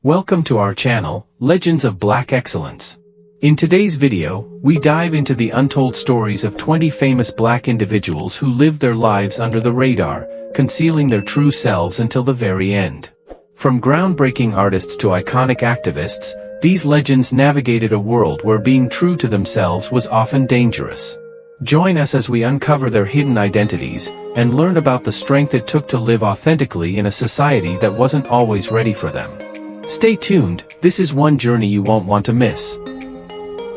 Welcome to our channel, Legends of Black Excellence. In today's video, we dive into the untold stories of 20 famous black individuals who lived their lives under the radar, concealing their true selves until the very end. From groundbreaking artists to iconic activists, these legends navigated a world where being true to themselves was often dangerous. Join us as we uncover their hidden identities, and learn about the strength it took to live authentically in a society that wasn't always ready for them. Stay tuned, this is one journey you won't want to miss.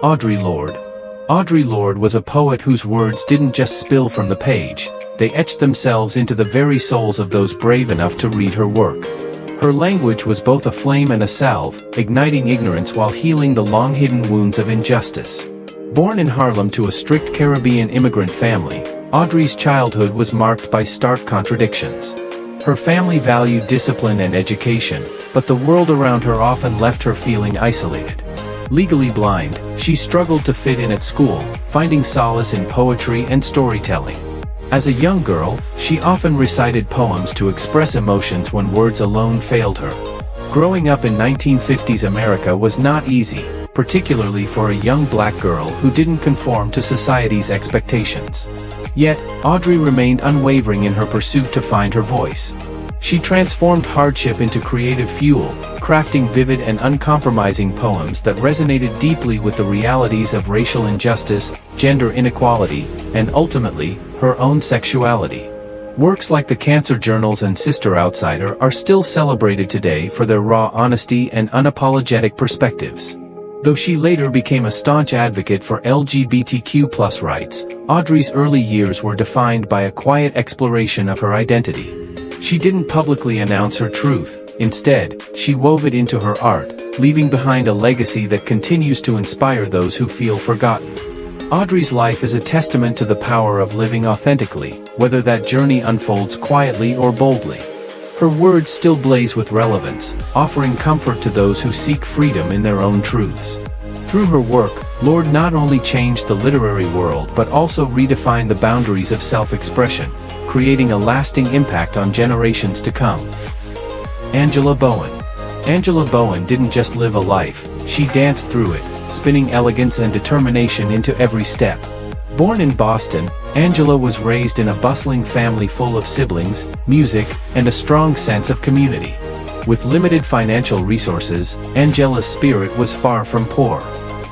Audre Lorde. Audre Lorde was a poet whose words didn't just spill from the page, they etched themselves into the very souls of those brave enough to read her work. Her language was both a flame and a salve, igniting ignorance while healing the long-hidden wounds of injustice. Born in Harlem to a strict Caribbean immigrant family, Audre's childhood was marked by stark contradictions. Her family valued discipline and education, but the world around her often left her feeling isolated. Legally blind, she struggled to fit in at school, finding solace in poetry and storytelling. As a young girl, she often recited poems to express emotions when words alone failed her. Growing up in 1950s America was not easy, particularly for a young black girl who didn't conform to society's expectations. Yet, Audre remained unwavering in her pursuit to find her voice. She transformed hardship into creative fuel, crafting vivid and uncompromising poems that resonated deeply with the realities of racial injustice, gender inequality, and ultimately, her own sexuality. Works like the Cancer Journals and Sister Outsider are still celebrated today for their raw honesty and unapologetic perspectives. Though she later became a staunch advocate for LGBTQ+ rights, Audre's early years were defined by a quiet exploration of her identity. She didn't publicly announce her truth, instead, she wove it into her art, leaving behind a legacy that continues to inspire those who feel forgotten. Audre's life is a testament to the power of living authentically, whether that journey unfolds quietly or boldly. Her words still blaze with relevance, offering comfort to those who seek freedom in their own truths. Through her work, Lorde not only changed the literary world but also redefined the boundaries of self-expression, creating a lasting impact on generations to come. Angela Bowen. Angela Bowen didn't just live a life, she danced through it, spinning elegance and determination into every step. Born in Boston, Angela was raised in a bustling family full of siblings, music, and a strong sense of community. With limited financial resources, Angela's spirit was far from poor.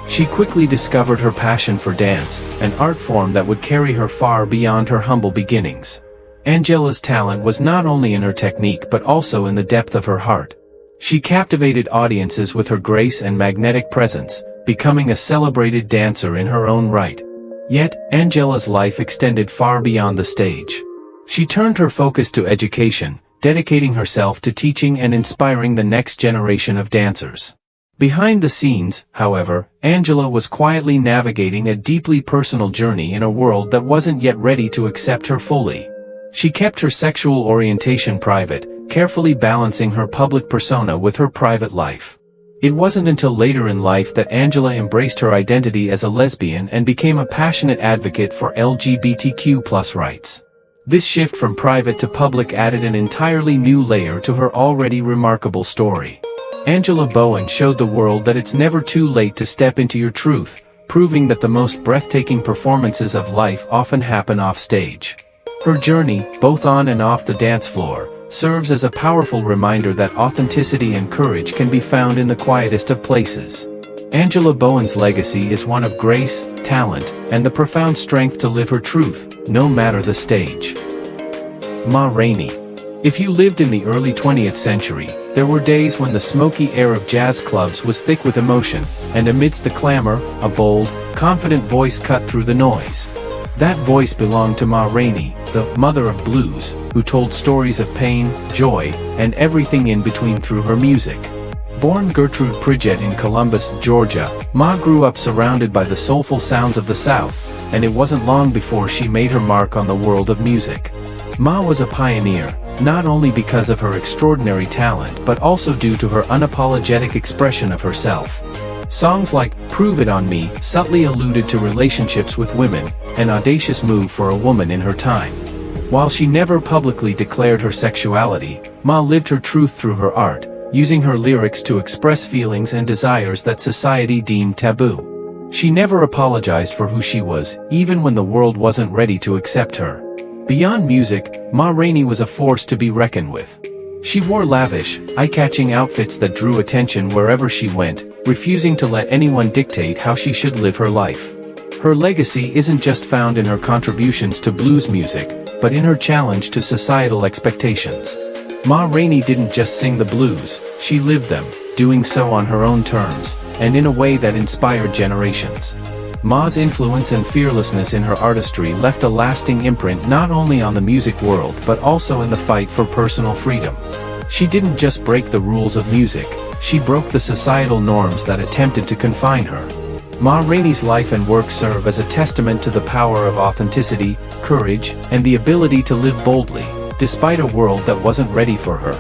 She quickly discovered her passion for dance, an art form that would carry her far beyond her humble beginnings. Angela's talent was not only in her technique but also in the depth of her heart. She captivated audiences with her grace and magnetic presence, becoming a celebrated dancer in her own right. Yet, Angela's life extended far beyond the stage. She turned her focus to education, dedicating herself to teaching and inspiring the next generation of dancers. Behind the scenes, however, Angela was quietly navigating a deeply personal journey in a world that wasn't yet ready to accept her fully. She kept her sexual orientation private, carefully balancing her public persona with her private life. It wasn't until later in life that Angela embraced her identity as a lesbian and became a passionate advocate for LGBTQ+ rights. This shift from private to public added an entirely new layer to her already remarkable story. Angela Bowen showed the world that it's never too late to step into your truth, proving that the most breathtaking performances of life often happen off stage. Her journey, both on and off the dance floor, serves as a powerful reminder that authenticity and courage can be found in the quietest of places. Angela Bowen's legacy is one of grace, talent, and the profound strength to live her truth, no matter the stage. Ma Rainey. If you lived in the early 20th century, there were days when the smoky air of jazz clubs was thick with emotion, and amidst the clamor, a bold, confident voice cut through the noise. That voice belonged to Ma Rainey, the mother of blues, who told stories of pain, joy, and everything in between through her music. Born Gertrude Pridgett in Columbus, Georgia, Ma grew up surrounded by the soulful sounds of the South, and it wasn't long before she made her mark on the world of music. Ma was a pioneer, not only because of her extraordinary talent but also due to her unapologetic expression of herself. Songs like "Prove It On Me" subtly alluded to relationships with women, an audacious move for a woman in her time. While she never publicly declared her sexuality, Ma lived her truth through her art, using her lyrics to express feelings and desires that society deemed taboo. She never apologized for who she was, even when the world wasn't ready to accept her. Beyond music, Ma Rainey was a force to be reckoned with. She wore lavish, eye-catching outfits that drew attention wherever she went, refusing to let anyone dictate how she should live her life. Her legacy isn't just found in her contributions to blues music, but in her challenge to societal expectations. Ma Rainey didn't just sing the blues, she lived them, doing so on her own terms, and in a way that inspired generations. Ma's influence and fearlessness in her artistry left a lasting imprint not only on the music world but also in the fight for personal freedom. She didn't just break the rules of music, she broke the societal norms that attempted to confine her. Ma Rainey's life and work serve as a testament to the power of authenticity, courage, and the ability to live boldly, despite a world that wasn't ready for her.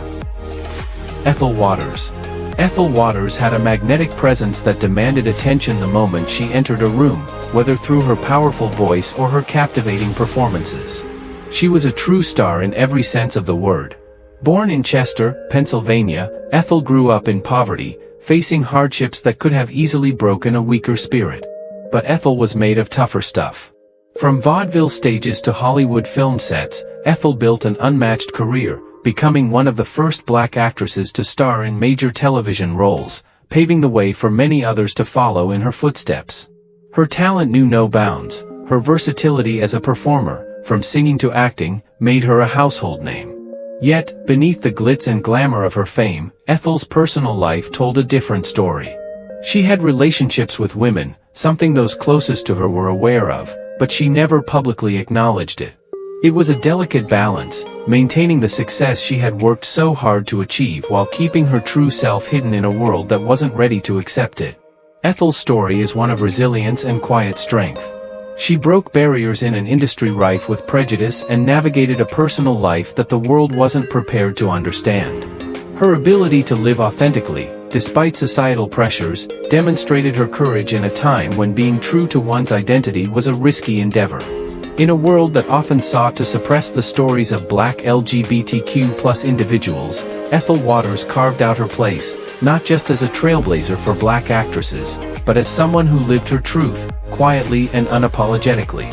Ethel Waters. Ethel Waters had a magnetic presence that demanded attention the moment she entered a room, whether through her powerful voice or her captivating performances. She was a true star in every sense of the word. Born in Chester, Pennsylvania, Ethel grew up in poverty, facing hardships that could have easily broken a weaker spirit. But Ethel was made of tougher stuff. From vaudeville stages to Hollywood film sets, Ethel built an unmatched career, becoming one of the first black actresses to star in major television roles, paving the way for many others to follow in her footsteps. Her talent knew no bounds. Her versatility as a performer, from singing to acting, made her a household name. Yet, beneath the glitz and glamour of her fame, Ethel's personal life told a different story. She had relationships with women, something those closest to her were aware of, but she never publicly acknowledged it. It was a delicate balance, maintaining the success she had worked so hard to achieve while keeping her true self hidden in a world that wasn't ready to accept it. Ethel's story is one of resilience and quiet strength. She broke barriers in an industry rife with prejudice and navigated a personal life that the world wasn't prepared to understand. Her ability to live authentically, despite societal pressures, demonstrated her courage in a time when being true to one's identity was a risky endeavor. In a world that often sought to suppress the stories of black LGBTQ+ individuals, Ethel Waters carved out her place, not just as a trailblazer for black actresses, but as someone who lived her truth, quietly and unapologetically.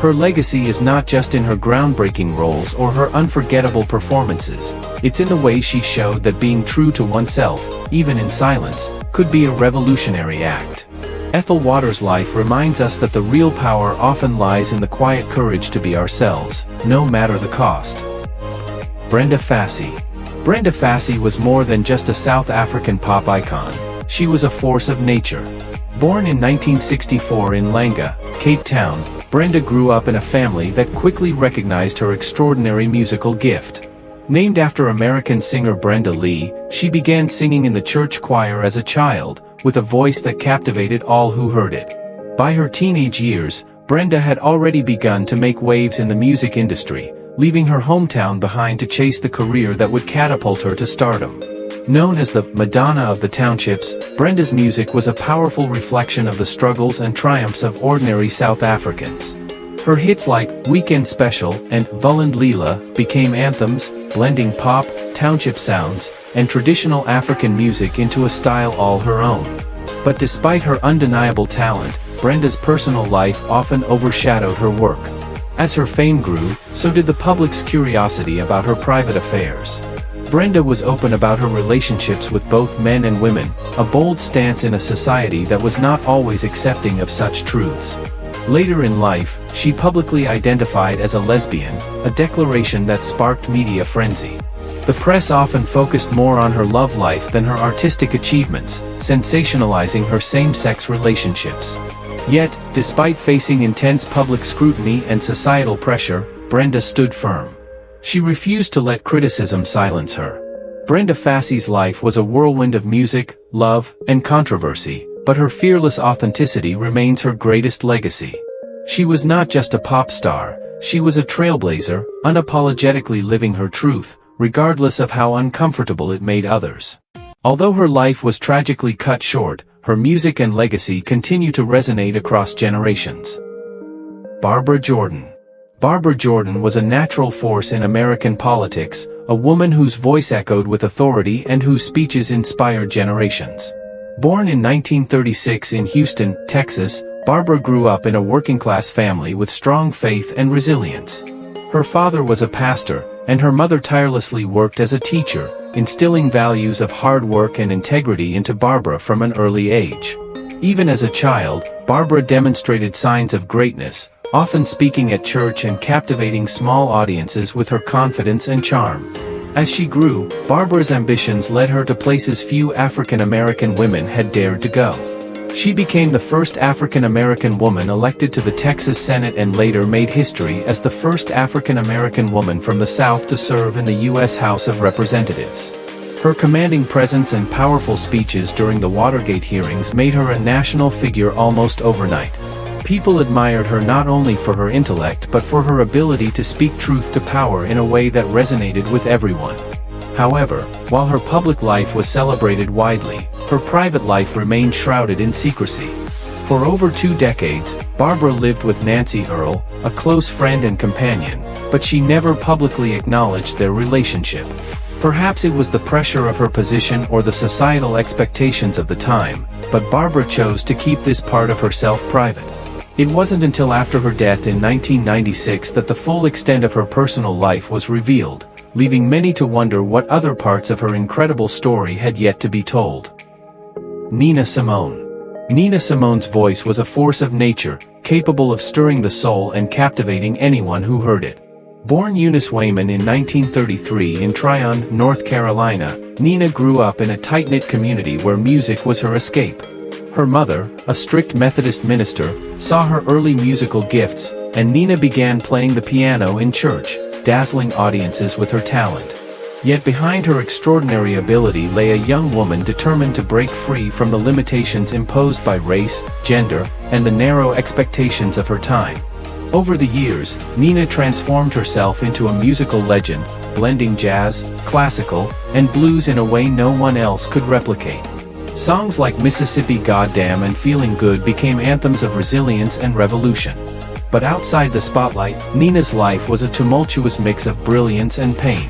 Her legacy is not just in her groundbreaking roles or her unforgettable performances, it's in the way she showed that being true to oneself, even in silence, could be a revolutionary act. Ethel Waters' life reminds us that the real power often lies in the quiet courage to be ourselves, no matter the cost. Brenda Fassie. Brenda Fassie was more than just a South African pop icon, she was a force of nature. Born in 1964 in Langa, Cape Town, Brenda grew up in a family that quickly recognized her extraordinary musical gift. Named after American singer Brenda Lee, she began singing in the church choir as a child, with a voice that captivated all who heard it. By her teenage years, Brenda had already begun to make waves in the music industry, leaving her hometown behind to chase the career that would catapult her to stardom. Known as the Madonna of the Townships, Brenda's music was a powerful reflection of the struggles and triumphs of ordinary South Africans. Her hits like Weekend Special and Vulland Leela became anthems, blending pop, township sounds, and traditional African music into a style all her own. But despite her undeniable talent, Brenda's personal life often overshadowed her work. As her fame grew, so did the public's curiosity about her private affairs. Brenda was open about her relationships with both men and women, a bold stance in a society that was not always accepting of such truths. Later in life, she publicly identified as a lesbian, a declaration that sparked media frenzy. The press often focused more on her love life than her artistic achievements, sensationalizing her same-sex relationships. Yet, despite facing intense public scrutiny and societal pressure, Brenda stood firm. She refused to let criticism silence her. Brenda Fassie's life was a whirlwind of music, love, and controversy, but her fearless authenticity remains her greatest legacy. She was not just a pop star, she was a trailblazer, unapologetically living her truth, regardless of how uncomfortable it made others. Although her life was tragically cut short, her music and legacy continue to resonate across generations. Barbara Jordan. Barbara Jordan was a natural force in American politics, a woman whose voice echoed with authority and whose speeches inspired generations. Born in 1936 in Houston, Texas, Barbara grew up in a working-class family with strong faith and resilience. Her father was a pastor, and her mother tirelessly worked as a teacher, instilling values of hard work and integrity into Barbara from an early age. Even as a child, Barbara demonstrated signs of greatness, often speaking at church and captivating small audiences with her confidence and charm. As she grew, Barbara's ambitions led her to places few African American women had dared to go. She became the first African American woman elected to the Texas Senate and later made history as the first African American woman from the South to serve in the U.S. House of Representatives. Her commanding presence and powerful speeches during the Watergate hearings made her a national figure almost overnight. People admired her not only for her intellect but for her ability to speak truth to power in a way that resonated with everyone. However, while her public life was celebrated widely, her private life remained shrouded in secrecy. For over 2 decades, Barbara lived with Nancy Earl, a close friend and companion, but she never publicly acknowledged their relationship. Perhaps it was the pressure of her position or the societal expectations of the time, but Barbara chose to keep this part of herself private. It wasn't until after her death in 1996 that the full extent of her personal life was revealed, leaving many to wonder what other parts of her incredible story had yet to be told. Nina Simone. Nina Simone's voice was a force of nature, capable of stirring the soul and captivating anyone who heard it. Born Eunice Wayman in 1933 in Tryon, North Carolina, Nina grew up in a tight-knit community where music was her escape. Her mother, a strict Methodist minister, saw her early musical gifts, and Nina began playing the piano in church, dazzling audiences with her talent. Yet behind her extraordinary ability lay a young woman determined to break free from the limitations imposed by race, gender, and the narrow expectations of her time. Over the years, Nina transformed herself into a musical legend, blending jazz, classical, and blues in a way no one else could replicate. Songs like Mississippi Goddam and Feeling Good became anthems of resilience and revolution. But outside the spotlight, Nina's life was a tumultuous mix of brilliance and pain.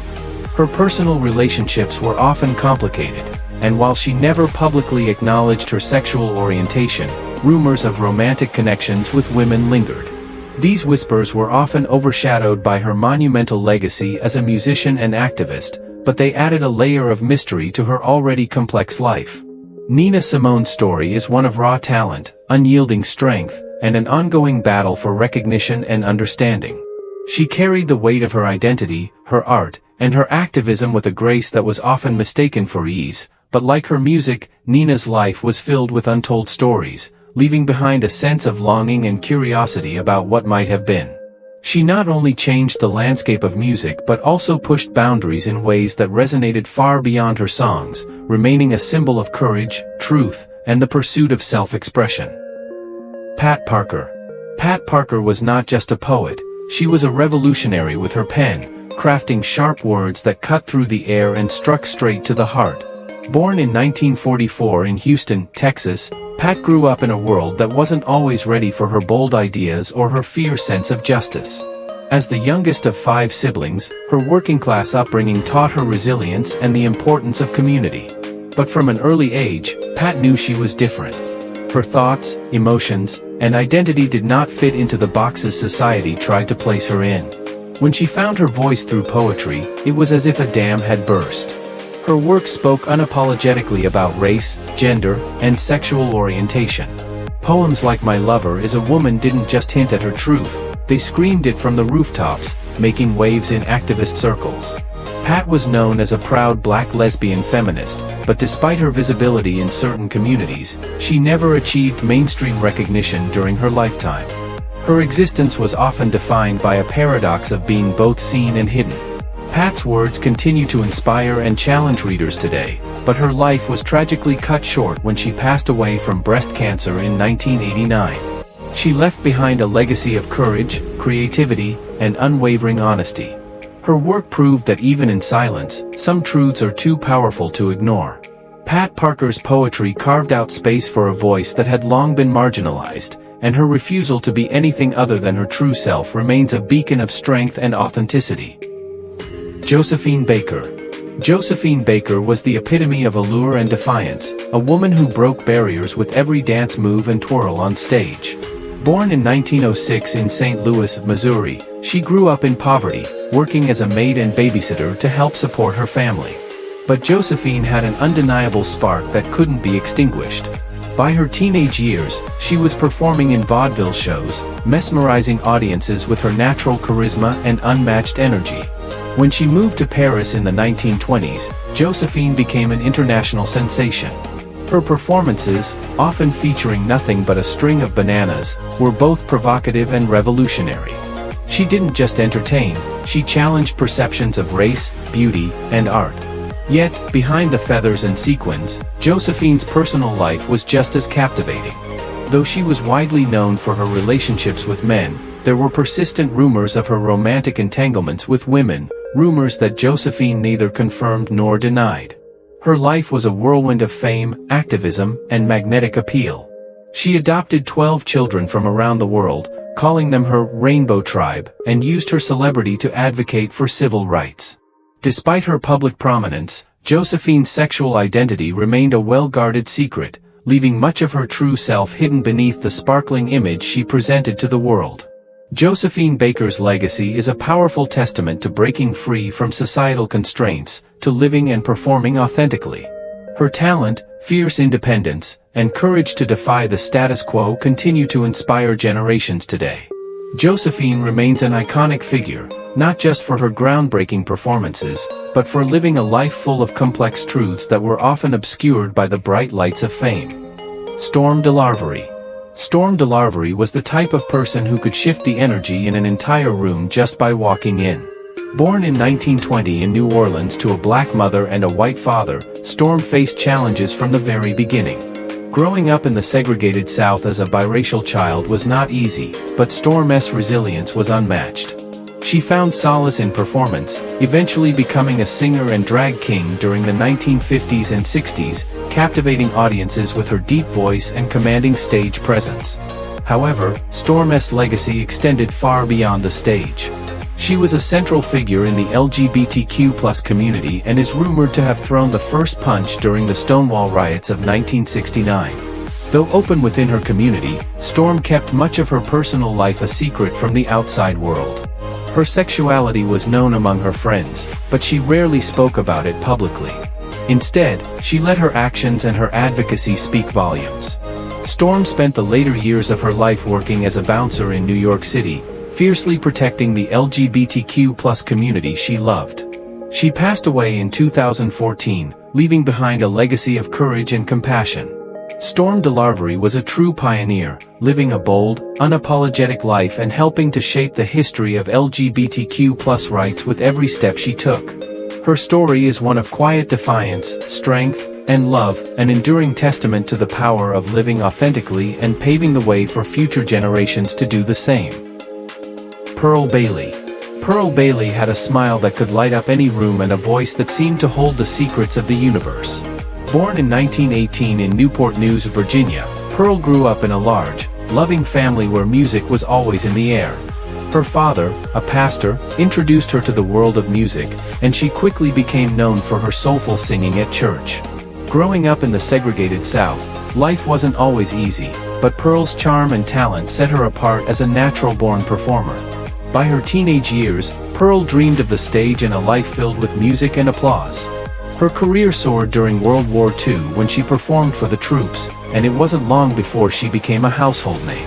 Her personal relationships were often complicated, and while she never publicly acknowledged her sexual orientation, rumors of romantic connections with women lingered. These whispers were often overshadowed by her monumental legacy as a musician and activist, but they added a layer of mystery to her already complex life. Nina Simone's story is one of raw talent, unyielding strength, and an ongoing battle for recognition and understanding. She carried the weight of her identity, her art, and her activism with a grace that was often mistaken for ease, but like her music, Nina's life was filled with untold stories, leaving behind a sense of longing and curiosity about what might have been. She not only changed the landscape of music but also pushed boundaries in ways that resonated far beyond her songs, remaining a symbol of courage, truth, and the pursuit of self-expression. Pat Parker. Pat Parker was not just a poet, she was a revolutionary with her pen, crafting sharp words that cut through the air and struck straight to the heart. Born in 1944 in Houston, Texas, Pat grew up in a world that wasn't always ready for her bold ideas or her fierce sense of justice. As the youngest of 5 siblings, her working-class upbringing taught her resilience and the importance of community. But from an early age, Pat knew she was different. Her thoughts, emotions, and identity did not fit into the boxes society tried to place her in. When she found her voice through poetry, it was as if a dam had burst. Her work spoke unapologetically about race, gender, and sexual orientation. Poems like My Lover Is a Woman didn't just hint at her truth, they screamed it from the rooftops, making waves in activist circles. Pat was known as a proud black lesbian feminist, but despite her visibility in certain communities, she never achieved mainstream recognition during her lifetime. Her existence was often defined by a paradox of being both seen and hidden. Pat's words continue to inspire and challenge readers today, but her life was tragically cut short when she passed away from breast cancer in 1989. She left behind a legacy of courage, creativity, and unwavering honesty. Her work proved that even in silence, some truths are too powerful to ignore. Pat Parker's poetry carved out space for a voice that had long been marginalized, and her refusal to be anything other than her true self remains a beacon of strength and authenticity. Josephine Baker. Josephine Baker was the epitome of allure and defiance, a woman who broke barriers with every dance move and twirl on stage. Born in 1906 in St. Louis, Missouri, she grew up in poverty, working as a maid and babysitter to help support her family. But Josephine had an undeniable spark that couldn't be extinguished. By her teenage years, she was performing in vaudeville shows, mesmerizing audiences with her natural charisma and unmatched energy. When she moved to Paris in the 1920s, Josephine became an international sensation. Her performances, often featuring nothing but a string of bananas, were both provocative and revolutionary. She didn't just entertain, she challenged perceptions of race, beauty, and art. Yet, behind the feathers and sequins, Josephine's personal life was just as captivating. Though she was widely known for her relationships with men, there were persistent rumors of her romantic entanglements with women, rumors that Josephine neither confirmed nor denied. Her life was a whirlwind of fame, activism, and magnetic appeal. She adopted 12 children from around the world, calling them her Rainbow Tribe, and used her celebrity to advocate for civil rights. Despite her public prominence, Josephine's sexual identity remained a well-guarded secret, leaving much of her true self hidden beneath the sparkling image she presented to the world. Josephine Baker's legacy is a powerful testament to breaking free from societal constraints, to living and performing authentically. Her talent, fierce independence, and courage to defy the status quo continue to inspire generations today. Josephine remains an iconic figure, not just for her groundbreaking performances, but for living a life full of complex truths that were often obscured by the bright lights of fame. Storm DeLarverie. Storm DeLarverie was the type of person who could shift the energy in an entire room just by walking in. Born in 1920 in New Orleans to a black mother and a white father, Storm faced challenges from the very beginning. Growing up in the segregated South as a biracial child was not easy, but Storm's resilience was unmatched. She found solace in performance, eventually becoming a singer and drag king during the 1950s and 60s, captivating audiences with her deep voice and commanding stage presence. However, Storm's legacy extended far beyond the stage. She was a central figure in the LGBTQ+ community and is rumored to have thrown the first punch during the Stonewall riots of 1969. Though open within her community, Storm kept much of her personal life a secret from the outside world. Her sexuality was known among her friends, but she rarely spoke about it publicly. Instead, she let her actions and her advocacy speak volumes. Storm spent the later years of her life working as a bouncer in New York City, fiercely protecting the LGBTQ+ community she loved. She passed away in 2014, leaving behind a legacy of courage and compassion. Storm DeLarverie was a true pioneer, living a bold, unapologetic life and helping to shape the history of LGBTQ+ rights with every step she took. Her story is one of quiet defiance, strength, and love, an enduring testament to the power of living authentically and paving the way for future generations to do the same. Pearl Bailey. Pearl Bailey had a smile that could light up any room and a voice that seemed to hold the secrets of the universe. Born in 1918 in Newport News, Virginia, Pearl grew up in a large, loving family where music was always in the air. Her father, a pastor, introduced her to the world of music, and she quickly became known for her soulful singing at church. Growing up in the segregated South, life wasn't always easy, but Pearl's charm and talent set her apart as a natural-born performer. By her teenage years, Pearl dreamed of the stage and a life filled with music and applause. Her career soared during World War II when she performed for the troops, and it wasn't long before she became a household name.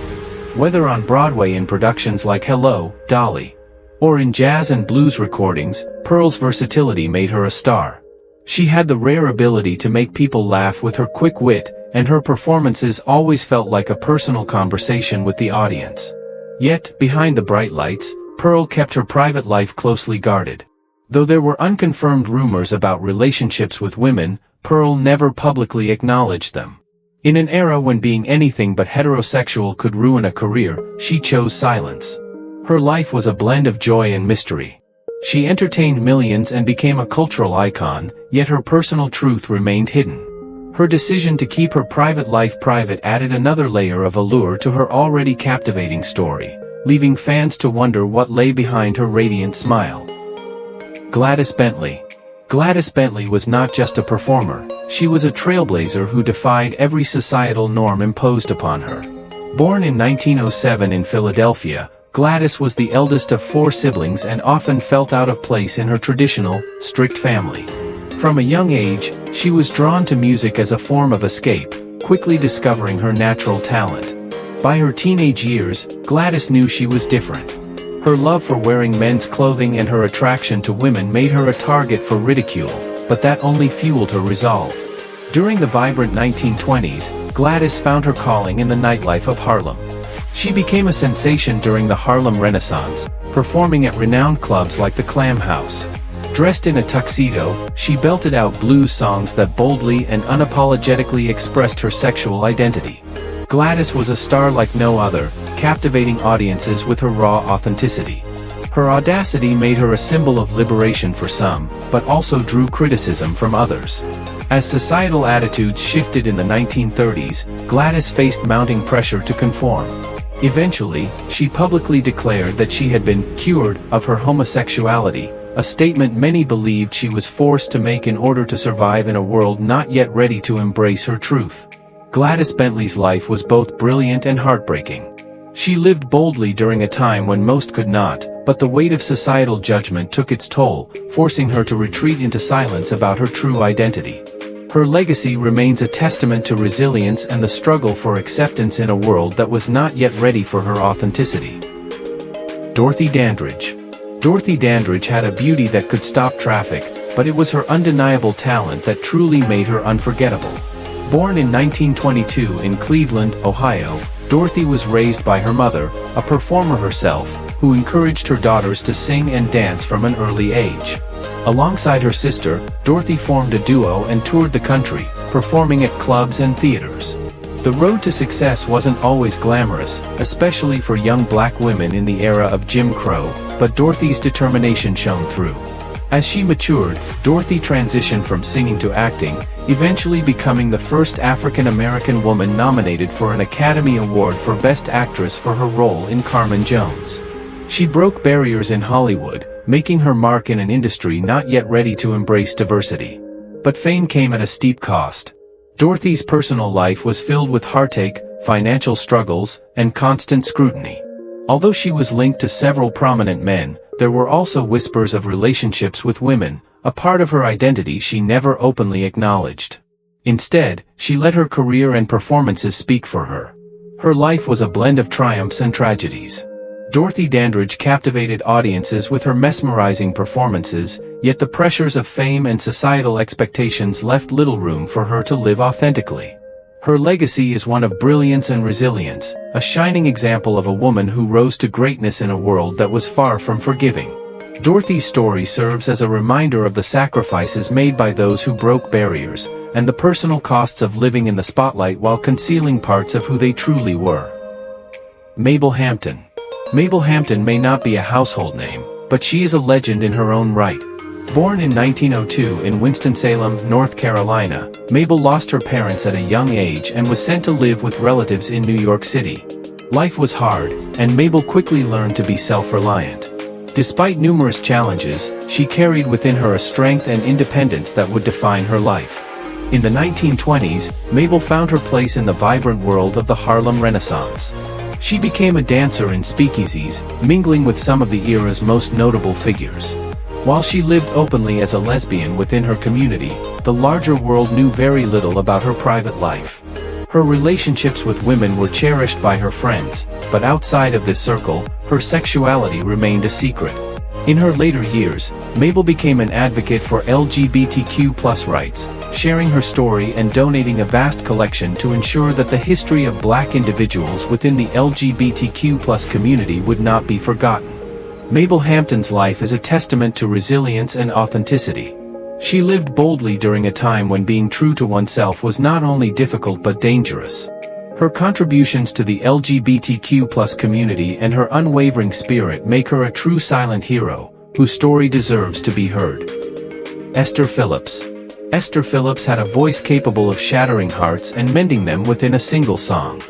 Whether on Broadway in productions like Hello, Dolly, or in jazz and blues recordings, Pearl's versatility made her a star. She had the rare ability to make people laugh with her quick wit, and her performances always felt like a personal conversation with the audience. Yet, behind the bright lights, Pearl kept her private life closely guarded. Though there were unconfirmed rumors about relationships with women, Pearl never publicly acknowledged them. In an era when being anything but heterosexual could ruin a career, she chose silence. Her life was a blend of joy and mystery. She entertained millions and became a cultural icon, yet her personal truth remained hidden. Her decision to keep her private life private added another layer of allure to her already captivating story, leaving fans to wonder what lay behind her radiant smile. Gladys Bentley. Gladys Bentley was not just a performer, she was a trailblazer who defied every societal norm imposed upon her. Born in 1907 in Philadelphia, Gladys was the eldest of 4 siblings and often felt out of place in her traditional, strict family. From a young age, she was drawn to music as a form of escape, quickly discovering her natural talent. By her teenage years, Gladys knew she was different. Her love for wearing men's clothing and her attraction to women made her a target for ridicule, but that only fueled her resolve. During the vibrant 1920s, Gladys found her calling in the nightlife of Harlem. She became a sensation during the Harlem Renaissance, performing at renowned clubs like the Clam House. Dressed in a tuxedo, she belted out blues songs that boldly and unapologetically expressed her sexual identity. Gladys was a star like no other, captivating audiences with her raw authenticity. Her audacity made her a symbol of liberation for some, but also drew criticism from others. As societal attitudes shifted in the 1930s, Gladys faced mounting pressure to conform. Eventually, she publicly declared that she had been cured of her homosexuality, a statement many believed she was forced to make in order to survive in a world not yet ready to embrace her truth. Gladys Bentley's life was both brilliant and heartbreaking. She lived boldly during a time when most could not, but the weight of societal judgment took its toll, forcing her to retreat into silence about her true identity. Her legacy remains a testament to resilience and the struggle for acceptance in a world that was not yet ready for her authenticity. Dorothy Dandridge. Dorothy Dandridge had a beauty that could stop traffic, but it was her undeniable talent that truly made her unforgettable. Born in 1922 in Cleveland, Ohio, Dorothy was raised by her mother, a performer herself, who encouraged her daughters to sing and dance from an early age. Alongside her sister, Dorothy formed a duo and toured the country, performing at clubs and theaters. The road to success wasn't always glamorous, especially for young black women in the era of Jim Crow, but Dorothy's determination shone through. As she matured, Dorothy transitioned from singing to acting, eventually becoming the first African-American woman nominated for an Academy Award for Best Actress for her role in Carmen Jones. She broke barriers in Hollywood, making her mark in an industry not yet ready to embrace diversity. But fame came at a steep cost. Dorothy's personal life was filled with heartache, financial struggles, and constant scrutiny. Although she was linked to several prominent men, there were also whispers of relationships with women, a part of her identity she never openly acknowledged. Instead, she let her career and performances speak for her. Her life was a blend of triumphs and tragedies. Dorothy Dandridge captivated audiences with her mesmerizing performances, yet the pressures of fame and societal expectations left little room for her to live authentically. Her legacy is one of brilliance and resilience, a shining example of a woman who rose to greatness in a world that was far from forgiving. Dorothy's story serves as a reminder of the sacrifices made by those who broke barriers, and the personal costs of living in the spotlight while concealing parts of who they truly were. Mabel Hampton. Mabel Hampton may not be a household name, but she is a legend in her own right. Born in 1902 in Winston-Salem, North Carolina, Mabel lost her parents at a young age and was sent to live with relatives in New York City. Life was hard, and Mabel quickly learned to be self-reliant. Despite numerous challenges, she carried within her a strength and independence that would define her life. In the 1920s, Mabel found her place in the vibrant world of the Harlem Renaissance. She became a dancer in speakeasies, mingling with some of the era's most notable figures. While she lived openly as a lesbian within her community, the larger world knew very little about her private life. Her relationships with women were cherished by her friends, but outside of this circle, her sexuality remained a secret. In her later years, Mabel became an advocate for LGBTQ+ rights, sharing her story and donating a vast collection to ensure that the history of black individuals within the LGBTQ+ community would not be forgotten. Mabel Hampton's life is a testament to resilience and authenticity. She lived boldly during a time when being true to oneself was not only difficult but dangerous. Her contributions to the LGBTQ+ community and her unwavering spirit make her a true silent hero, whose story deserves to be heard. Esther Phillips. Esther Phillips had a voice capable of shattering hearts and mending them within a single song.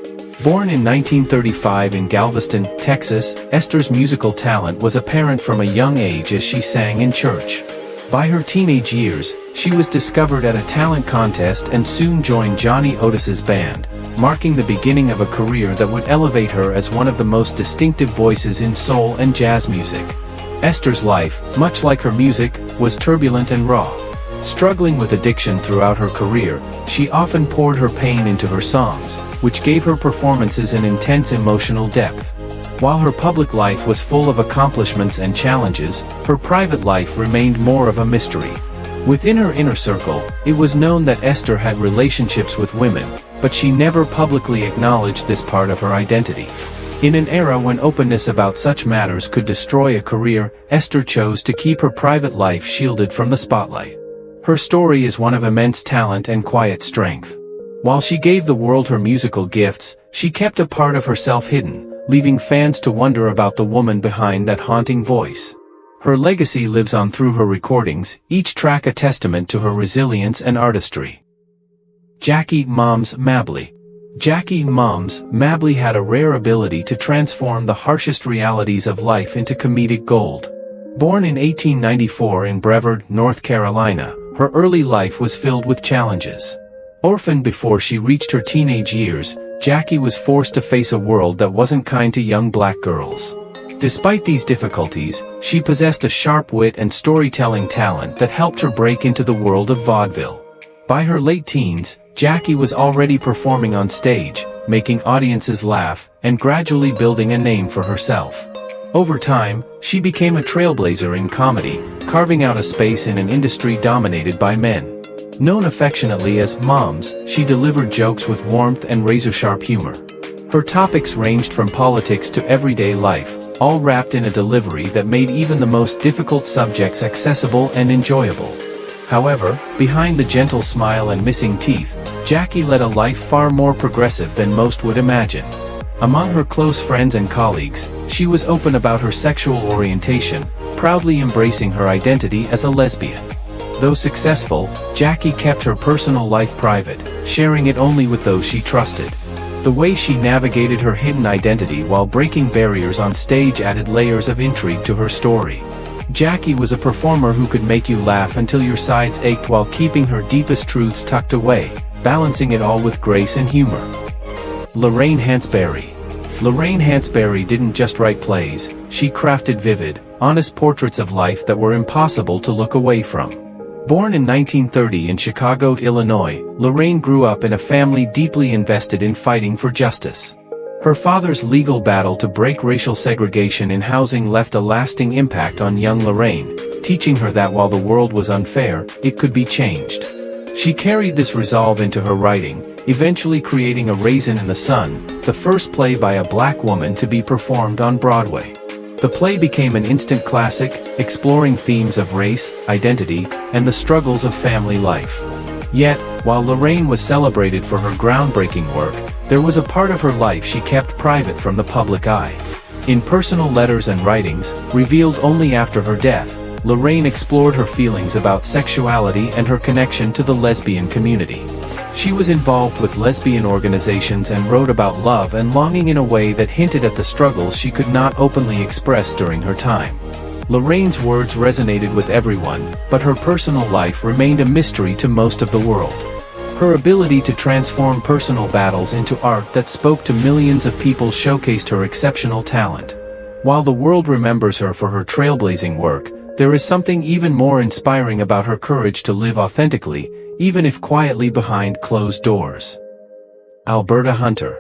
Born in 1935 in Galveston, Texas, Esther's musical talent was apparent from a young age as she sang in church. By her teenage years, she was discovered at a talent contest and soon joined Johnny Otis's band, marking the beginning of a career that would elevate her as one of the most distinctive voices in soul and jazz music. Esther's life, much like her music, was turbulent and raw. Struggling with addiction throughout her career, she often poured her pain into her songs, which gave her performances an intense emotional depth. While her public life was full of accomplishments and challenges, her private life remained more of a mystery. Within her inner circle, it was known that Esther had relationships with women, but she never publicly acknowledged this part of her identity. In an era when openness about such matters could destroy a career, Esther chose to keep her private life shielded from the spotlight. Her story is one of immense talent and quiet strength. While she gave the world her musical gifts, she kept a part of herself hidden, leaving fans to wonder about the woman behind that haunting voice. Her legacy lives on through her recordings, each track a testament to her resilience and artistry. Jackie "Moms" Mabley. Jackie "Moms" Mabley had a rare ability to transform the harshest realities of life into comedic gold. Born in 1894 in Brevard, North Carolina, her early life was filled with challenges. Orphaned before she reached her teenage years, Jackie was forced to face a world that wasn't kind to young black girls. Despite these difficulties, she possessed a sharp wit and storytelling talent that helped her break into the world of vaudeville. By her late teens, Jackie was already performing on stage, making audiences laugh, and gradually building a name for herself. Over time, she became a trailblazer in comedy, carving out a space in an industry dominated by men. Known affectionately as "Moms," she delivered jokes with warmth and razor-sharp humor. Her topics ranged from politics to everyday life, all wrapped in a delivery that made even the most difficult subjects accessible and enjoyable. However, behind the gentle smile and missing teeth, Jackie led a life far more progressive than most would imagine. Among her close friends and colleagues, she was open about her sexual orientation, proudly embracing her identity as a lesbian. Though successful, Jackie kept her personal life private, sharing it only with those she trusted. The way she navigated her hidden identity while breaking barriers on stage added layers of intrigue to her story. Jackie was a performer who could make you laugh until your sides ached while keeping her deepest truths tucked away, balancing it all with grace and humor. Lorraine Hansberry. Lorraine Hansberry didn't just write plays, she crafted vivid, honest portraits of life that were impossible to look away from. Born in 1930 in Chicago, Illinois, Lorraine grew up in a family deeply invested in fighting for justice. Her father's legal battle to break racial segregation in housing left a lasting impact on young Lorraine, teaching her that while the world was unfair, it could be changed. She carried this resolve into her writing, eventually creating A Raisin in the Sun, the first play by a black woman to be performed on Broadway. The play became an instant classic, exploring themes of race, identity, and the struggles of family life. Yet, while Lorraine was celebrated for her groundbreaking work, there was a part of her life she kept private from the public eye. In personal letters and writings, revealed only after her death, Lorraine explored her feelings about sexuality and her connection to the lesbian community. She was involved with lesbian organizations and wrote about love and longing in a way that hinted at the struggles she could not openly express during her time. Lorraine's words resonated with everyone, but her personal life remained a mystery to most of the world. Her ability to transform personal battles into art that spoke to millions of people showcased her exceptional talent. While the world remembers her for her trailblazing work, there is something even more inspiring about her courage to live authentically, even if quietly behind closed doors. Alberta Hunter.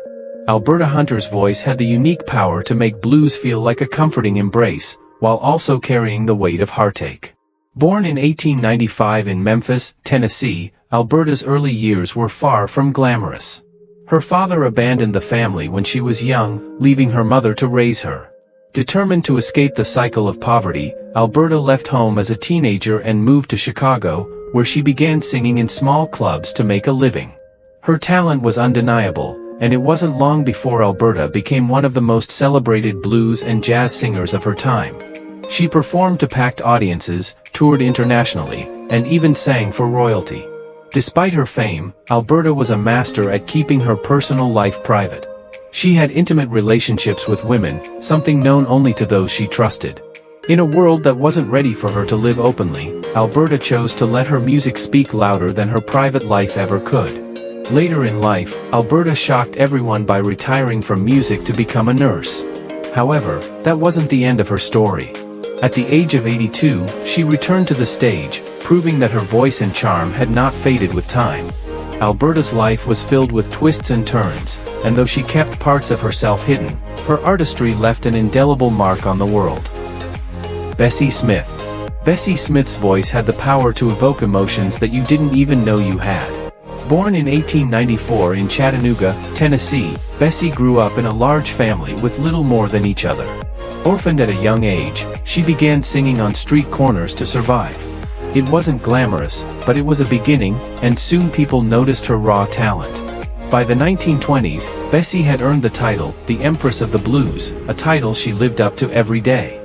Alberta Hunter's voice had the unique power to make blues feel like a comforting embrace, while also carrying the weight of heartache. Born in 1895 in Memphis, Tennessee, Alberta's early years were far from glamorous. Her father abandoned the family when she was young, leaving her mother to raise her. Determined to escape the cycle of poverty, Alberta left home as a teenager and moved to Chicago, where she began singing in small clubs to make a living. Her talent was undeniable, and it wasn't long before Alberta became one of the most celebrated blues and jazz singers of her time. She performed to packed audiences, toured internationally, and even sang for royalty. Despite her fame, Alberta was a master at keeping her personal life private. She had intimate relationships with women, something known only to those she trusted. In a world that wasn't ready for her to live openly, Alberta chose to let her music speak louder than her private life ever could. Later in life, Alberta shocked everyone by retiring from music to become a nurse. However, that wasn't the end of her story. At the age of 82, she returned to the stage, proving that her voice and charm had not faded with time. Alberta's life was filled with twists and turns, and though she kept parts of herself hidden, her artistry left an indelible mark on the world. Bessie Smith. Bessie Smith's voice had the power to evoke emotions that you didn't even know you had. Born in 1894 in Chattanooga, Tennessee, Bessie grew up in a large family with little more than each other. Orphaned at a young age, she began singing on street corners to survive. It wasn't glamorous, but it was a beginning, and soon people noticed her raw talent. By the 1920s, Bessie had earned the title, the Empress of the Blues, a title she lived up to every day.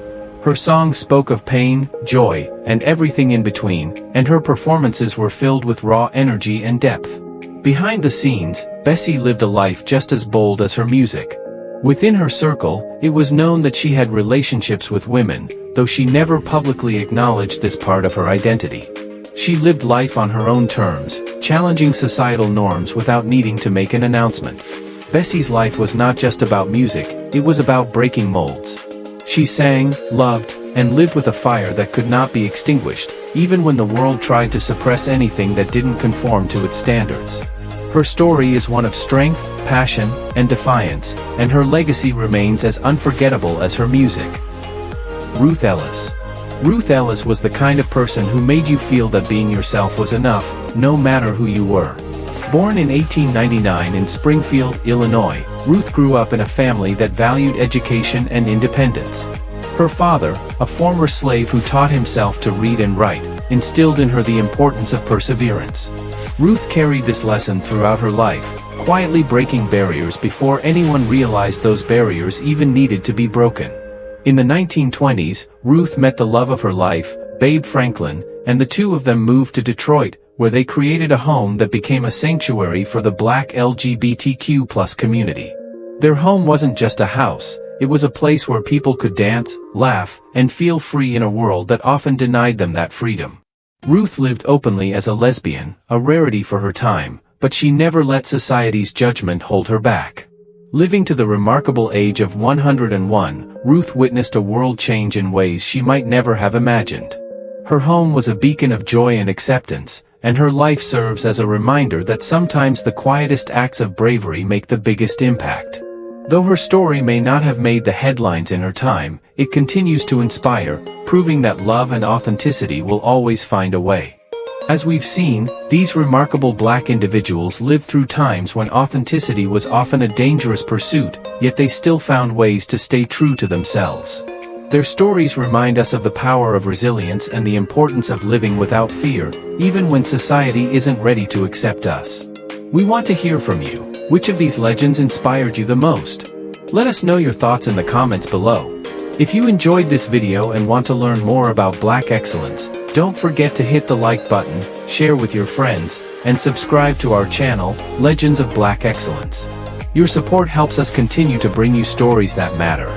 Her songs spoke of pain, joy, and everything in between, and her performances were filled with raw energy and depth. Behind the scenes, Bessie lived a life just as bold as her music. Within her circle, it was known that she had relationships with women, though she never publicly acknowledged this part of her identity. She lived life on her own terms, challenging societal norms without needing to make an announcement. Bessie's life was not just about music, it was about breaking molds. She sang, loved, and lived with a fire that could not be extinguished, even when the world tried to suppress anything that didn't conform to its standards. Her story is one of strength, passion, and defiance, and her legacy remains as unforgettable as her music. Ruth Ellis. Ruth Ellis was the kind of person who made you feel that being yourself was enough, no matter who you were. Born in 1899 in Springfield, Illinois, Ruth grew up in a family that valued education and independence. Her father, a former slave who taught himself to read and write, instilled in her the importance of perseverance. Ruth carried this lesson throughout her life, quietly breaking barriers before anyone realized those barriers even needed to be broken. In the 1920s, Ruth met the love of her life, Babe Franklin, and the two of them moved to Detroit, where they created a home that became a sanctuary for the Black LGBTQ+ community. Their home wasn't just a house, it was a place where people could dance, laugh, and feel free in a world that often denied them that freedom. Ruth lived openly as a lesbian, a rarity for her time, but she never let society's judgment hold her back. Living to the remarkable age of 101, Ruth witnessed a world change in ways she might never have imagined. Her home was a beacon of joy and acceptance, and her life serves as a reminder that sometimes the quietest acts of bravery make the biggest impact. Though her story may not have made the headlines in her time, it continues to inspire, proving that love and authenticity will always find a way. As we've seen, these remarkable Black individuals lived through times when authenticity was often a dangerous pursuit, yet they still found ways to stay true to themselves. Their stories remind us of the power of resilience and the importance of living without fear, even when society isn't ready to accept us. We want to hear from you. Which of these legends inspired you the most? Let us know your thoughts in the comments below. If you enjoyed this video and want to learn more about Black excellence, don't forget to hit the like button, share with your friends, and subscribe to our channel, Legends of Black Excellence. Your support helps us continue to bring you stories that matter.